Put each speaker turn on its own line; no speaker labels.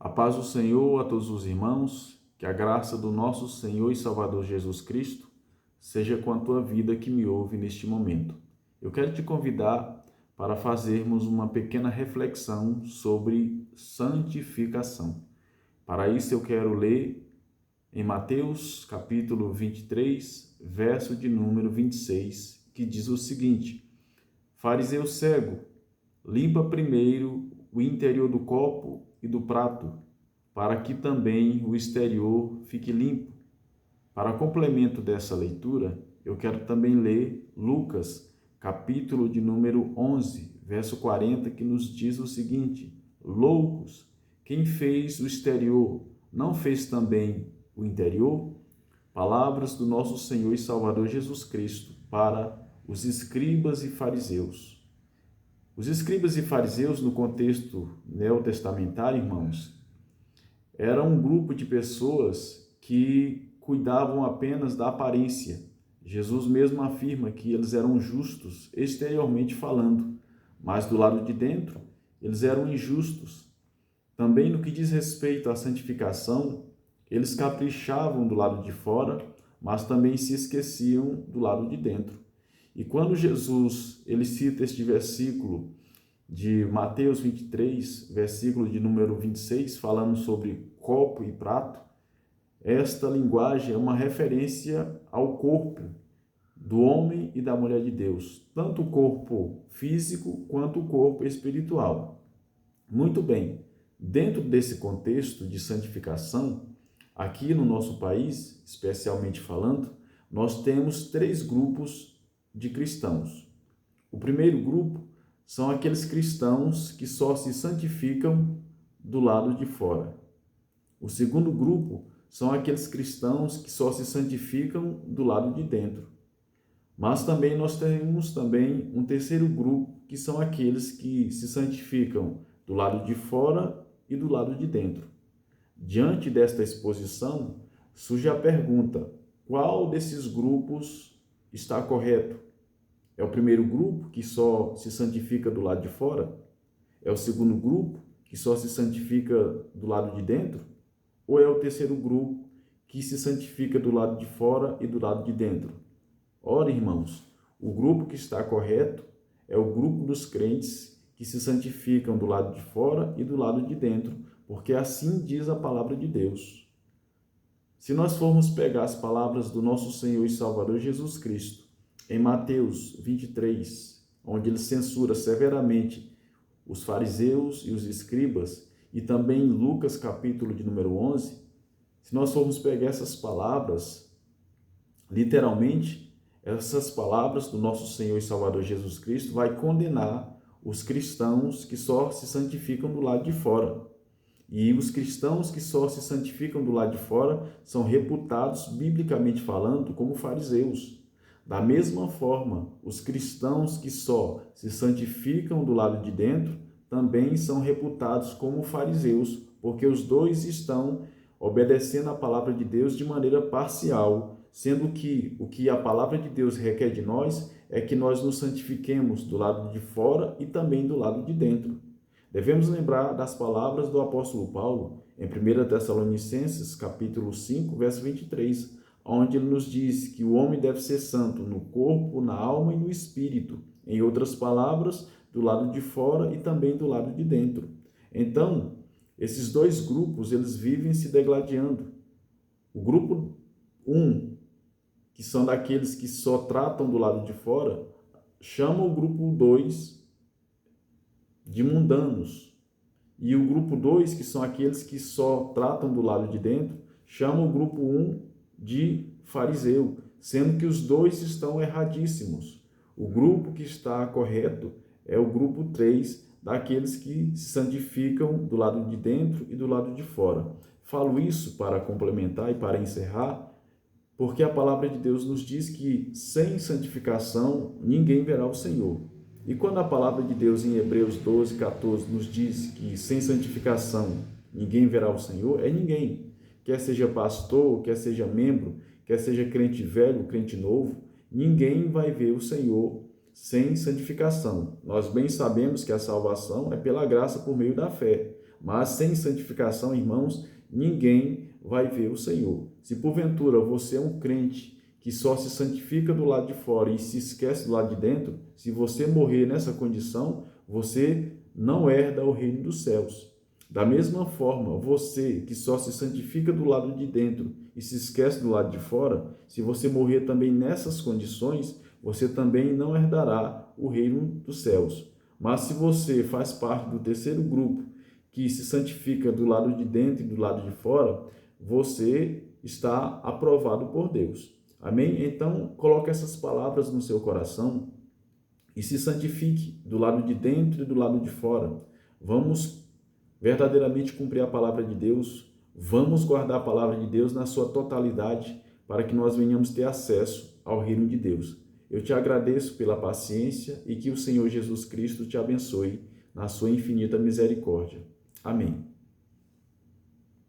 A paz do Senhor a todos os irmãos, que a graça do nosso Senhor e Salvador Jesus Cristo seja com a tua vida que me ouve neste momento. Eu quero te convidar para fazermos uma pequena reflexão sobre santificação. Para isso eu quero ler em Mateus capítulo 23, verso de número 26, que diz o seguinte: Fariseu cego, limpa primeiro o interior do copo e do prato, para que também o exterior fique limpo. Para complemento dessa leitura, eu quero também ler Lucas, capítulo de número 11, verso 40, que nos diz o seguinte: Loucos, quem fez o exterior, não fez também o interior? Palavras do nosso Senhor e Salvador Jesus Cristo para os escribas e fariseus. Os escribas e fariseus, no contexto neotestamentário, irmãos, era um grupo de pessoas que cuidavam apenas da aparência. Jesus mesmo afirma que eles eram justos exteriormente falando, mas do lado de dentro eles eram injustos. Também no que diz respeito à santificação, eles caprichavam do lado de fora, mas também se esqueciam do lado de dentro. E quando Jesus ele cita este versículo de Mateus 23, versículo de número 26, falando sobre copo e prato, esta linguagem é uma referência ao corpo do homem e da mulher de Deus, tanto o corpo físico quanto o corpo espiritual. Muito bem, dentro desse contexto de santificação, aqui no nosso país, especialmente falando, nós temos três grupos de cristãos. O primeiro grupo são aqueles cristãos que só se santificam do lado de fora. O segundo grupo são aqueles cristãos que só se santificam do lado de dentro. Mas também nós temos também um terceiro grupo, que são aqueles que se santificam do lado de fora e do lado de dentro. Diante desta exposição, surge a pergunta: qual desses grupos está correto? É o primeiro grupo, que só se santifica do lado de fora? É o segundo grupo, que só se santifica do lado de dentro? Ou é o terceiro grupo, que se santifica do lado de fora e do lado de dentro? Ora, irmãos, o grupo que está correto é o grupo dos crentes que se santificam do lado de fora e do lado de dentro, porque assim diz a palavra de Deus. Se nós formos pegar as palavras do nosso Senhor e Salvador Jesus Cristo, em Mateus 23, onde ele censura severamente os fariseus e os escribas, e também em Lucas capítulo de número 11, se nós formos pegar essas palavras, literalmente, essas palavras do nosso Senhor e Salvador Jesus Cristo vai condenar os cristãos que só se santificam do lado de fora. E os cristãos que só se santificam do lado de fora são reputados, biblicamente falando, como fariseus. Da mesma forma, os cristãos que só se santificam do lado de dentro também são reputados como fariseus, porque os dois estão obedecendo a palavra de Deus de maneira parcial, sendo que o que a palavra de Deus requer de nós é que nós nos santifiquemos do lado de fora e também do lado de dentro. Devemos lembrar das palavras do apóstolo Paulo em 1 Tessalonicenses, capítulo 5, verso 23, onde ele nos diz que o homem deve ser santo no corpo, na alma e no espírito. Em outras palavras, do lado de fora e também do lado de dentro. Então, esses dois grupos, eles vivem se degladiando. O grupo 1, que são daqueles que só tratam do lado de fora, chama o grupo 2 de mundanos. E o grupo 2, que são aqueles que só tratam do lado de dentro, chama o grupo 1 de fariseu, sendo que os dois estão erradíssimos. O grupo que está correto é o grupo 3, daqueles que se santificam do lado de dentro e do lado de fora. Falo isso para complementar e para encerrar, porque a palavra de Deus nos diz que sem santificação ninguém verá o Senhor. E quando a palavra de Deus em Hebreus 12, 14 nos diz que sem santificação ninguém verá o Senhor, é ninguém. Quer seja pastor, quer seja membro, quer seja crente velho, crente novo, ninguém vai ver o Senhor sem santificação. Nós bem sabemos que a salvação é pela graça por meio da fé, Mas sem santificação, irmãos, ninguém vai ver o Senhor. Se porventura você é um crente que só se santifica do lado de fora e se esquece do lado de dentro, se você morrer nessa condição, você não herda o reino dos céus. Da mesma forma, você que só se santifica do lado de dentro e se esquece do lado de fora, se você morrer também nessas condições, você também não herdará o reino dos céus. Mas se você faz parte do terceiro grupo, que se santifica do lado de dentro e do lado de fora, você está aprovado por Deus. Amém? Então, coloque essas palavras no seu coração e se santifique do lado de dentro e do lado de fora. Vamos verdadeiramente cumprir a palavra de Deus, vamos guardar a palavra de Deus na sua totalidade para que nós venhamos ter acesso ao reino de Deus. Eu te agradeço pela paciência e que o Senhor Jesus Cristo te abençoe na sua infinita misericórdia. Amém.